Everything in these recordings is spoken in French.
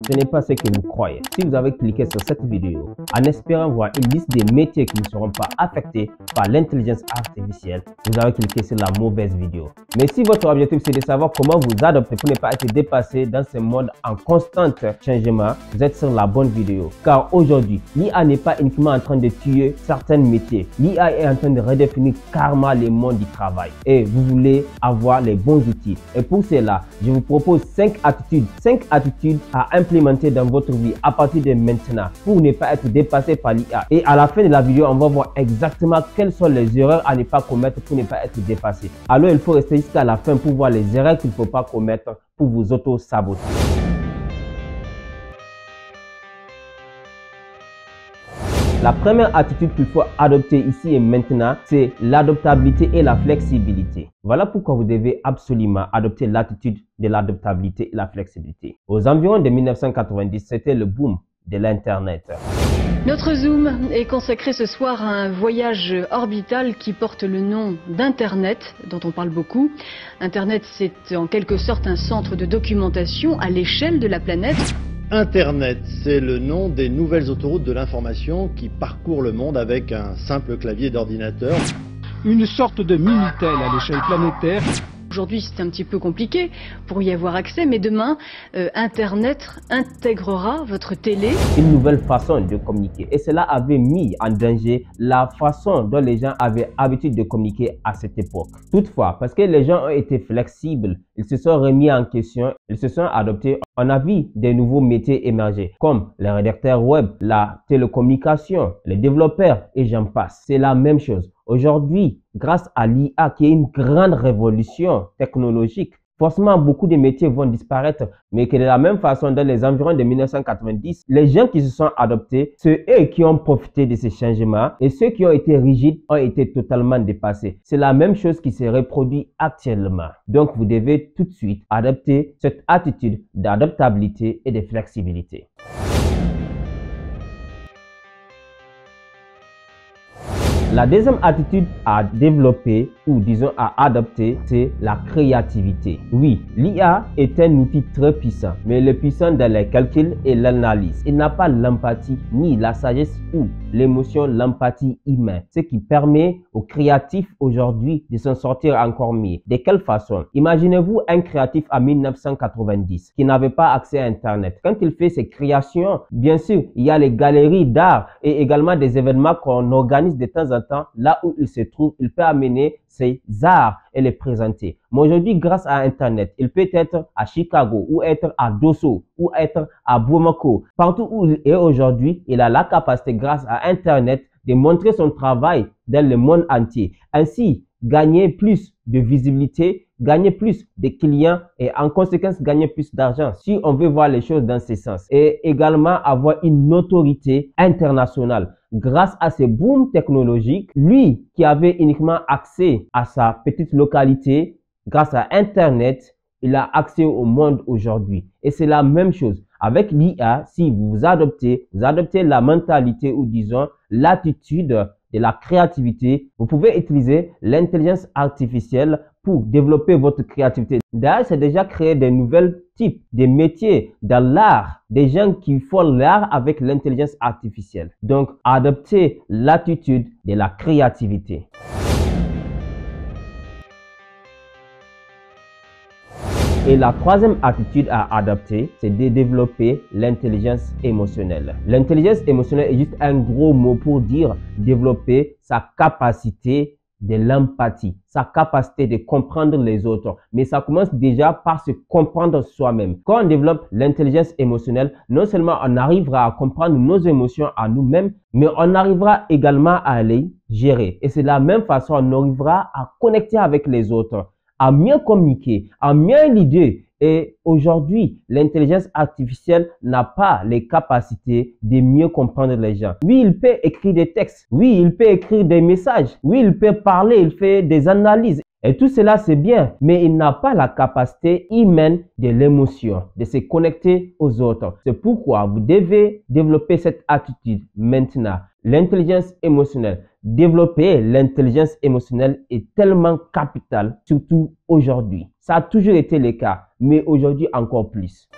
Ce n'est pas ce que vous croyez. Si vous avez cliqué sur cette vidéo en espérant voir une liste des métiers qui ne seront pas affectés par l'intelligence artificielle, vous avez cliqué sur la mauvaise vidéo. Mais si votre objectif c'est de savoir comment vous adapter pour ne pas être dépassé dans ce monde en constant changement, vous êtes sur la bonne vidéo. Car aujourd'hui, l'IA n'est pas uniquement en train de tuer certains métiers. L'IA est en train de redéfinir carrément le monde du travail. Et vous voulez avoir les bons outils. Et pour cela, je vous propose 5 attitudes à implémenter dans votre vie à partir de maintenant pour ne pas être dépassé par l'IA. Et à la fin de la vidéo, on va voir exactement quelles sont les erreurs à ne pas commettre pour ne pas être dépassé. Alors, il faut rester jusqu'à la fin pour voir les erreurs qu'il ne faut pas commettre pour vous auto-saboter. La première attitude qu'il faut adopter ici et maintenant, c'est l'adaptabilité et la flexibilité. Voilà pourquoi vous devez absolument adopter l'attitude de l'adaptabilité et la flexibilité. Aux environs de 1990, c'était le boom de l'Internet. Notre Zoom est consacré ce soir à un voyage orbital qui porte le nom d'Internet, dont on parle beaucoup. Internet, c'est en quelque sorte un centre de documentation à l'échelle de la planète. Internet, c'est le nom des nouvelles autoroutes de l'information qui parcourent le monde avec un simple clavier d'ordinateur. Une sorte de Minitel à l'échelle planétaire. Aujourd'hui, c'est un petit peu compliqué pour y avoir accès, mais demain, Internet intégrera votre télé. Une nouvelle façon de communiquer. Et cela avait mis en danger la façon dont les gens avaient l'habitude de communiquer à cette époque. Toutefois, parce que les gens ont été flexibles, ils se sont remis en question, ils se sont adoptés. On a vu des nouveaux métiers émerger, comme les rédacteurs web, la télécommunication, les développeurs et j'en passe. C'est la même chose. Aujourd'hui, grâce à l'IA qui est une grande révolution technologique, forcément beaucoup de métiers vont disparaître, mais que de la même façon, dans les environs de 1990, les gens qui se sont adoptés, c'est eux qui ont profité de ces changements et ceux qui ont été rigides ont été totalement dépassés. C'est la même chose qui se reproduit actuellement. Donc, vous devez tout de suite adopter cette attitude d'adaptabilité et de flexibilité. La deuxième attitude à développer ou disons à adopter, c'est la créativité. Oui, l'IA est un outil très puissant, mais il est puissant dans les calculs et l'analyse. Il n'a pas l'empathie, ni la sagesse ou l'émotion, l'empathie humaine, ce qui permet aux créatifs aujourd'hui de s'en sortir encore mieux. De quelle façon? Imaginez-vous un créatif en 1990 qui n'avait pas accès à Internet. Quand il fait ses créations, bien sûr, il y a les galeries d'art et également des événements qu'on organise de temps en temps. Là où il se trouve, il peut amener ses arts et les présenter. Mais aujourd'hui, grâce à Internet, il peut être à Chicago ou être à Dosso ou être à Bamako. Partout où il est aujourd'hui, il a la capacité, grâce à Internet, de montrer son travail dans le monde entier. Ainsi, gagner plus de visibilité, gagner plus de clients et en conséquence gagner plus d'argent si on veut voir les choses dans ce sens. Et également avoir une autorité internationale. Grâce à ces booms technologiques, lui qui avait uniquement accès à sa petite localité, grâce à Internet, il a accès au monde aujourd'hui. Et c'est la même chose. Avec l'IA, si vous adoptez la mentalité ou disons l'attitude de la créativité, vous pouvez utiliser l'intelligence artificielle pour développer votre créativité. D'ailleurs, c'est déjà créé de nouveaux types de métiers dans l'art, des gens qui font l'art avec l'intelligence artificielle. Donc, adoptez l'attitude de la créativité. Et la troisième attitude à adopter, c'est de développer l'intelligence émotionnelle. L'intelligence émotionnelle est juste un gros mot pour dire développer sa capacité de l'empathie, sa capacité de comprendre les autres. Mais ça commence déjà par se comprendre soi-même. Quand on développe l'intelligence émotionnelle, non seulement on arrivera à comprendre nos émotions à nous-mêmes, mais on arrivera également à les gérer. Et c'est de la même façon, on arrivera à connecter avec les autres, à mieux communiquer, à mieux l'idée. Et aujourd'hui, l'intelligence artificielle n'a pas les capacités de mieux comprendre les gens. Oui, il peut écrire des textes. Oui, il peut écrire des messages. Oui, il peut parler, il fait des analyses. Et tout cela, c'est bien, mais il n'a pas la capacité humaine de l'émotion, de se connecter aux autres. C'est pourquoi vous devez développer cette attitude maintenant. L'intelligence émotionnelle. Développer l'intelligence émotionnelle est tellement capital, surtout aujourd'hui. Ça a toujours été le cas, mais aujourd'hui encore plus.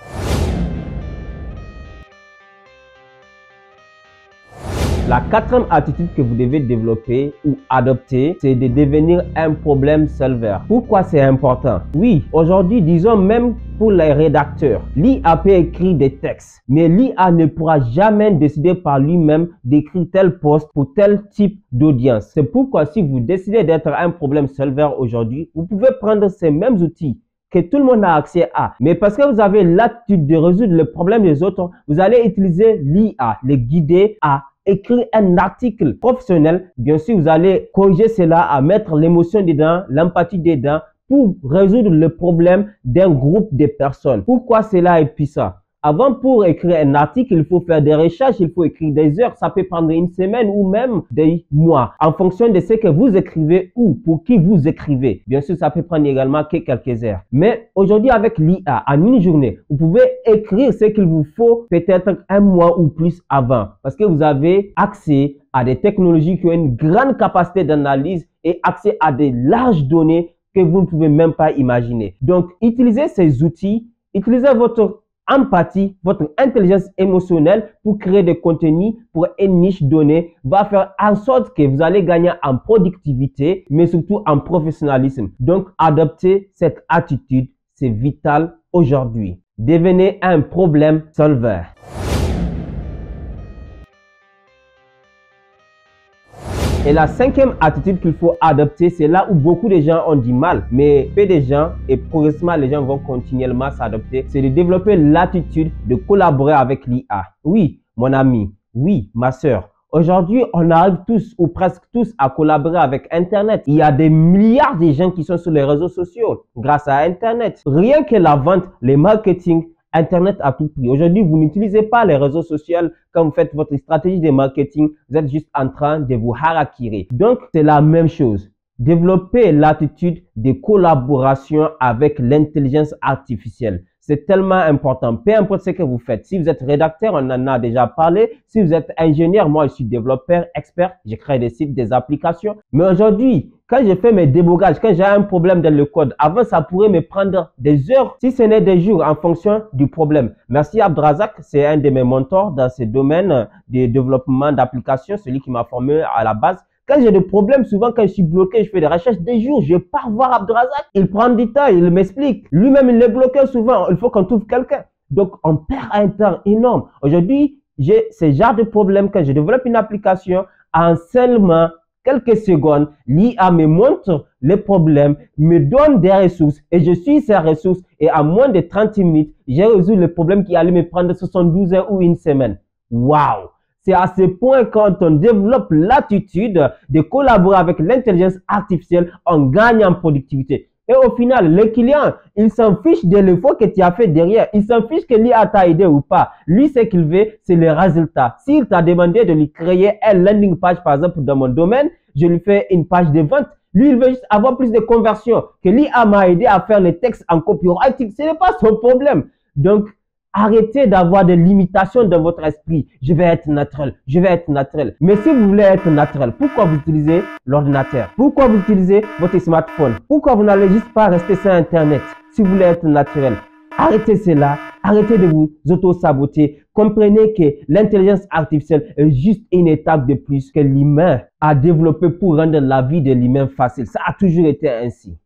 La quatrième attitude que vous devez développer ou adopter, c'est de devenir un problème solver. Pourquoi c'est important? Oui, aujourd'hui, disons même pour les rédacteurs, l'IA peut écrire des textes, mais l'IA ne pourra jamais décider par lui-même d'écrire tel post pour tel type d'audience. C'est pourquoi si vous décidez d'être un problème solver aujourd'hui, vous pouvez prendre ces mêmes outils que tout le monde a accès à. Mais parce que vous avez l'attitude de résoudre le problème des autres, vous allez utiliser l'IA, les guider à écrire un article professionnel. Bien sûr, vous allez corriger cela, à mettre l'émotion dedans, l'empathie dedans pour résoudre le problème d'un groupe de personnes. Pourquoi cela est puissant? Avant, pour écrire un article, il faut faire des recherches, il faut écrire des heures. Ça peut prendre une semaine ou même des mois en fonction de ce que vous écrivez ou pour qui vous écrivez. Bien sûr, ça peut prendre également que quelques heures. Mais aujourd'hui, avec l'IA, en une journée, vous pouvez écrire ce qu'il vous faut peut-être un mois ou plus avant parce que vous avez accès à des technologies qui ont une grande capacité d'analyse et accès à des larges données que vous ne pouvez même pas imaginer. Donc, utilisez ces outils, utilisez votre empathie, votre intelligence émotionnelle pour créer des contenus pour une niche donnée va faire en sorte que vous allez gagner en productivité, mais surtout en professionnalisme. Donc, adoptez cette attitude, c'est vital aujourd'hui. Devenez un problème solver. Et la cinquième attitude qu'il faut adopter, c'est là où beaucoup de gens ont du mal, mais peu de gens et progressivement les gens vont continuellement s'adopter, c'est de développer l'attitude de collaborer avec l'IA. Oui, mon ami, oui, ma sœur. Aujourd'hui, on arrive tous ou presque tous à collaborer avec Internet. Il y a des milliards de gens qui sont sur les réseaux sociaux grâce à Internet. Rien que la vente, le marketing, Internet à tout prix. Aujourd'hui, vous n'utilisez pas les réseaux sociaux quand vous faites votre stratégie de marketing. Vous êtes juste en train de vous harakiri. Donc, c'est la même chose. Développez l'attitude de collaboration avec l'intelligence artificielle. C'est tellement important. Peu importe ce que vous faites. Si vous êtes rédacteur, on en a déjà parlé. Si vous êtes ingénieur, moi, je suis développeur, expert. Je crée des sites, des applications. Mais aujourd'hui, quand je fais mes débogages, quand j'ai un problème dans le code, avant, ça pourrait me prendre des heures, si ce n'est des jours, en fonction du problème. Merci Abdrazak, c'est un de mes mentors dans ce domaine de développement d'applications, celui qui m'a formé à la base. Quand j'ai des problèmes, souvent quand je suis bloqué, je fais des recherches des jours, je pars voir Abdrazak, il prend du temps, il m'explique. Lui-même, il est bloqué souvent, il faut qu'on trouve quelqu'un. Donc, on perd un temps énorme. Aujourd'hui, j'ai ce genre de problème quand je développe une application en seulement quelques secondes, l'IA me montre les problèmes, me donne des ressources et je suis ces ressources et en moins de 30 minutes, j'ai résolu le problème qui allait me prendre 72 heures ou une semaine. Waouh! C'est à ce point quand on développe l'attitude de collaborer avec l'intelligence artificielle, on gagne en productivité. Et au final, le client, il s'en fiche de l'effort que tu as fait derrière. Il s'en fiche que l'IA t'a aidé ou pas. Lui, ce qu'il veut, c'est le résultat. S'il t'a demandé de lui créer un landing page, par exemple, dans mon domaine, je lui fais une page de vente. Lui, il veut juste avoir plus de conversions. Que l'IA m'a aidé à faire les textes en copywriting, ce n'est pas son problème. Donc, arrêtez d'avoir des limitations dans votre esprit. Je vais être naturel, je vais être naturel. Mais si vous voulez être naturel, pourquoi vous utilisez l'ordinateur? Pourquoi vous utilisez votre smartphone? Pourquoi vous n'allez juste pas rester sur Internet si vous voulez être naturel? Arrêtez cela, arrêtez de vous auto-saboter. Comprenez que l'intelligence artificielle est juste une étape de plus que l'humain a développé pour rendre la vie de l'humain facile. Ça a toujours été ainsi.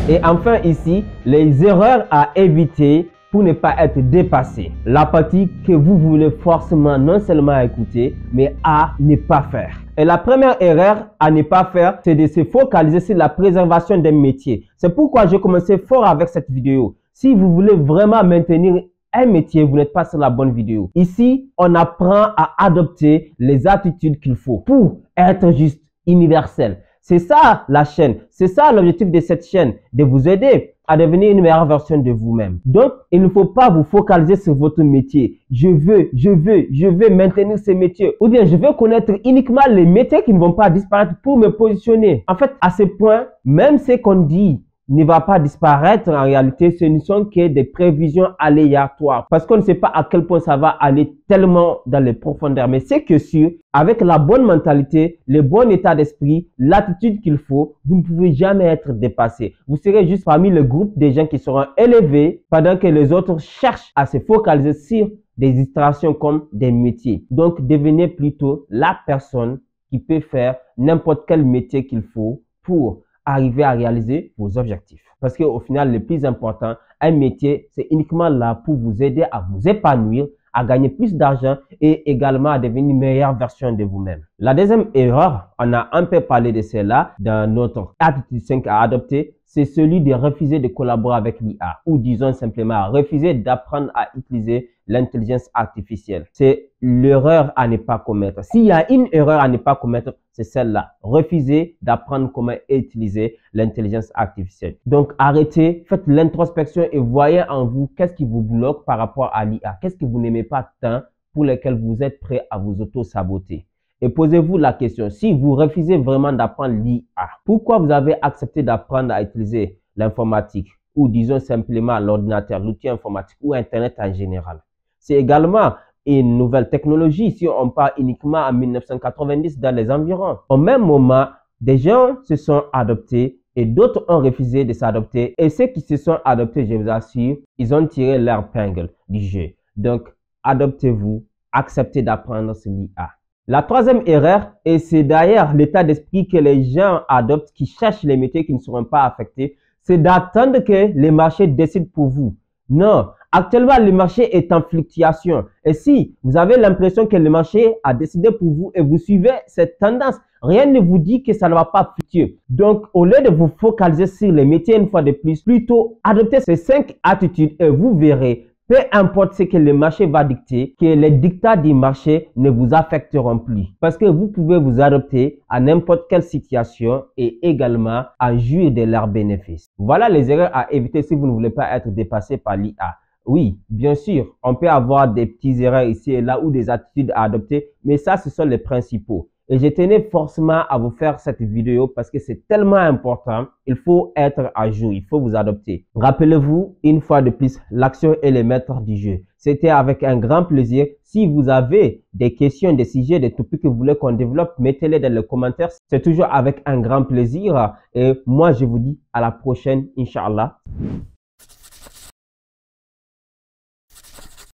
Et enfin ici, les erreurs à éviter pour ne pas être dépassé. La partie que vous voulez forcément non seulement écouter, mais à ne pas faire. Et la première erreur à ne pas faire, c'est de se focaliser sur la préservation d'un métier. C'est pourquoi j'ai commencé fort avec cette vidéo. Si vous voulez vraiment maintenir un métier, vous n'êtes pas sur la bonne vidéo. Ici, on apprend à adopter les attitudes qu'il faut pour être juste universel. C'est ça la chaîne, c'est ça l'objectif de cette chaîne, de vous aider à devenir une meilleure version de vous-même. Donc, il ne faut pas vous focaliser sur votre métier. Je veux maintenir ce métier. Ou bien, je veux connaître uniquement les métiers qui ne vont pas disparaître pour me positionner. En fait, à ce point, même ce qu'on dit ne va pas disparaître en réalité, ce ne sont que des prévisions aléatoires parce qu'on ne sait pas à quel point ça va aller tellement dans les profondeurs. Mais c'est que sûr, avec la bonne mentalité, le bon état d'esprit, l'attitude qu'il faut, vous ne pouvez jamais être dépassé. Vous serez juste parmi le groupe des gens qui seront élevés pendant que les autres cherchent à se focaliser sur des distractions comme des métiers. Donc, devenez plutôt la personne qui peut faire n'importe quel métier qu'il faut pour arriver à réaliser vos objectifs. Parce qu'au final, le plus important, un métier, c'est uniquement là pour vous aider à vous épanouir, à gagner plus d'argent et également à devenir une meilleure version de vous-même. La deuxième erreur, on a un peu parlé de cela dans notre attitude 5 à adopter, c'est celui de refuser de collaborer avec l'IA ou disons simplement refuser d'apprendre à utiliser l'intelligence artificielle. C'est l'erreur à ne pas commettre. S'il y a une erreur à ne pas commettre, c'est celle-là. Refuser d'apprendre comment utiliser l'intelligence artificielle. Donc, arrêtez, faites l'introspection et voyez en vous qu'est-ce qui vous bloque par rapport à l'IA. Qu'est-ce que vous n'aimez pas tant pour lequel vous êtes prêt à vous auto-saboter. Et posez-vous la question, si vous refusez vraiment d'apprendre l'IA, pourquoi vous avez accepté d'apprendre à utiliser l'informatique ou disons simplement l'ordinateur, l'outil informatique ou Internet en général? C'est également une nouvelle technologie si on parle uniquement en 1990 dans les environs. Au même moment, des gens se sont adoptés et d'autres ont refusé de s'adopter. Et ceux qui se sont adoptés, je vous assure, ils ont tiré leur épingle du jeu. Donc, adoptez-vous, acceptez d'apprendre sur l'IA. La troisième erreur, et c'est d'ailleurs l'état d'esprit que les gens adoptent qui cherchent les métiers qui ne seront pas affectés, c'est d'attendre que les marchés décident pour vous. Non, actuellement le marché est en fluctuation et si vous avez l'impression que le marché a décidé pour vous et vous suivez cette tendance, rien ne vous dit que ça ne va pas fluctuer. Donc au lieu de vous focaliser sur les métiers une fois de plus, plutôt adoptez ces 5 attitudes et vous verrez, peu importe ce que le marché va dicter, que les dictats du marché ne vous affecteront plus. Parce que vous pouvez vous adapter à n'importe quelle situation et également à jouir de leurs bénéfices. Voilà les erreurs à éviter si vous ne voulez pas être dépassé par l'IA. Oui, bien sûr, on peut avoir des petites erreurs ici et là ou des attitudes à adopter, mais ça, ce sont les principaux. Et je tenais forcément à vous faire cette vidéo parce que c'est tellement important. Il faut être à jour, il faut vous adopter. Rappelez-vous, une fois de plus, l'action est le maître du jeu. C'était avec un grand plaisir. Si vous avez des questions, des sujets, des topics que vous voulez qu'on développe, mettez-les dans les commentaires. C'est toujours avec un grand plaisir. Et moi, je vous dis à la prochaine, Inch'Allah.